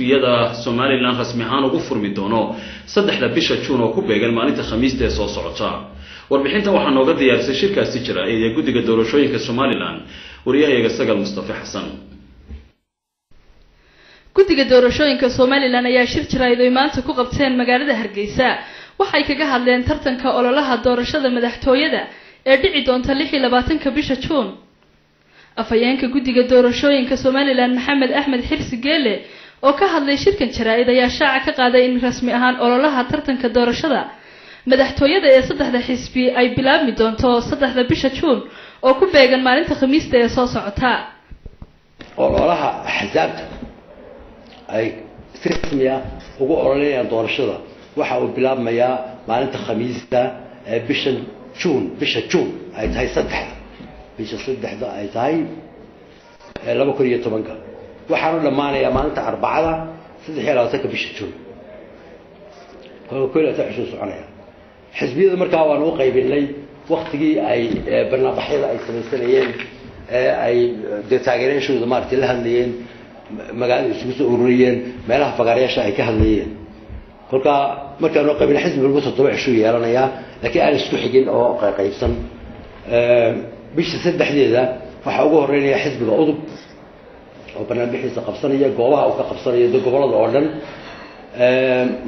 xisbiyada Somaliland rasmi ahaan ugu furmi doono 3 bisha Juun oo ku beegan maalinta Khamiista ee soo socota. Warbixintan waxaa nooga diyaarisay shirkaasi jira ee guddiga doorashooyinka Somaliland wariyahayaga Sagal Mustafa Xasan. guddiga doorashooyinka Somaliland ayaa shir jirayd oo maanta ku qabteen magaalada Hargeysa waxay kaga hadleen tartanka ololaha doorashada madaxtooyada ee dhici doonta 26 bisha Juun. afayeenka guddiga doorashooyinka Somaliland Maxamed Axmed Xirsi Geele oo ka hadlay shirkan jirayd ayaa shaaca ka qaaday in rasmi ahaan ololaha tartanka doorashada madaxtooyada ee 3 xisbi ay bilaabmi doonto 3 bisha Juun oo ku beegan maalinta Khamiista ee soo socota. ololaha axzaabta ay rasmiya ugu ololeeyaan doorashada waxa uu bilaabmayaa maalinta Khamiista ee bisha Juun ay tahay 3 bisha 3 ay tahay 2010 waxaanu dhamaanayaa maalinta Arbacada 23 bisha Juun كل تعيشون سعنايا حزبية مركها وأنا وقيبيني وقتي أي برنامجية أي سنين أي دتاجرين شو دمارت لهالليين مجال سوس أوريين ما له فقريش أي كهالليين كلها مركها وقيبين حزب الوسط طبيعي شو يرانا يا لكن أنا استحقين أو قيبسن بيش سد حديدة وحوجه ريني حزب العضو أو برنامجية قبصانية جواه أو كقبصانية ده جوال الأردن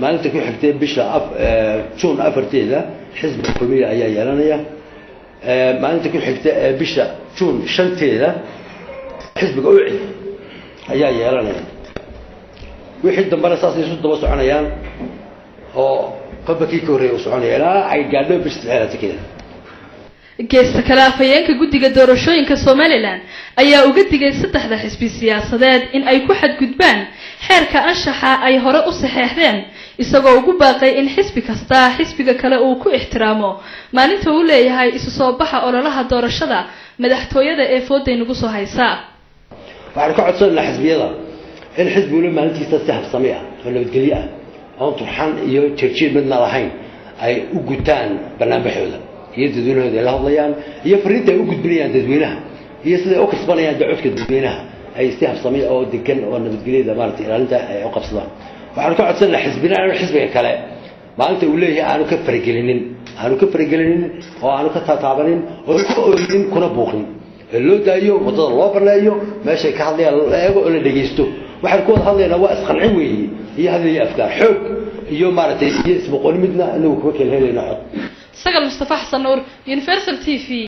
ما أنت كل حكتي بيشلا شون أفرتيدا حزب الحكومية أيا يلانيا ما أنت كل حكتي بيشلا شون شنتيدا حزب قوي أيا يلانيا واحد دمبر أساسي صوت بس عنيان أو قبكي كوري وصعنيا لا عيقالو بيشتغلت كده geesta kale afayeenka guddiga doorashooyinka Somaliland ayaa uga digay 3 xisbi siyaasadeed in ay ku xadgudbaan xeerka anshaxa ay hore u saxeexdeen isagoo ugu baaqay in xisbi kasta xisbiga kale uu ku ixtiraamo maalinta uu leeyahay isu soo baxa ololaha doorashada madaxtooyada ee fooday nagu soo haysa. waxaan ka codsanaynaa xisbiyada in xisbigu maalintiisa si habsami ah oo nabadgelyo ah oo turxan iyo tirjiid midna lahayn ay u gutaan barnaamijyada يدودونه ذي الهضيان يفرد يوجد بنيان تدوينها يصير أوكس بنيان دعوك تدوينها أي استهاب صميء أو دكان أو نبتقلي إذا مارت إلى أنت أوقف صدام وعلى كعد سنة حزبنا على حزب كلام ما أنت ولا هي أنا كفر جلنين أو أنا كتعبانين وكلين كنا بوخين اللو ده يوم وتضل الله برا يوم ماشي كهذي ولا دقيستو وحركون هذي نواقص خنعوي هي هذه أفكار حب يوم مارت يسبقون مدنا إنه وكيل هذي نحط سجل مصطفى حسن نور يونيفرسال TV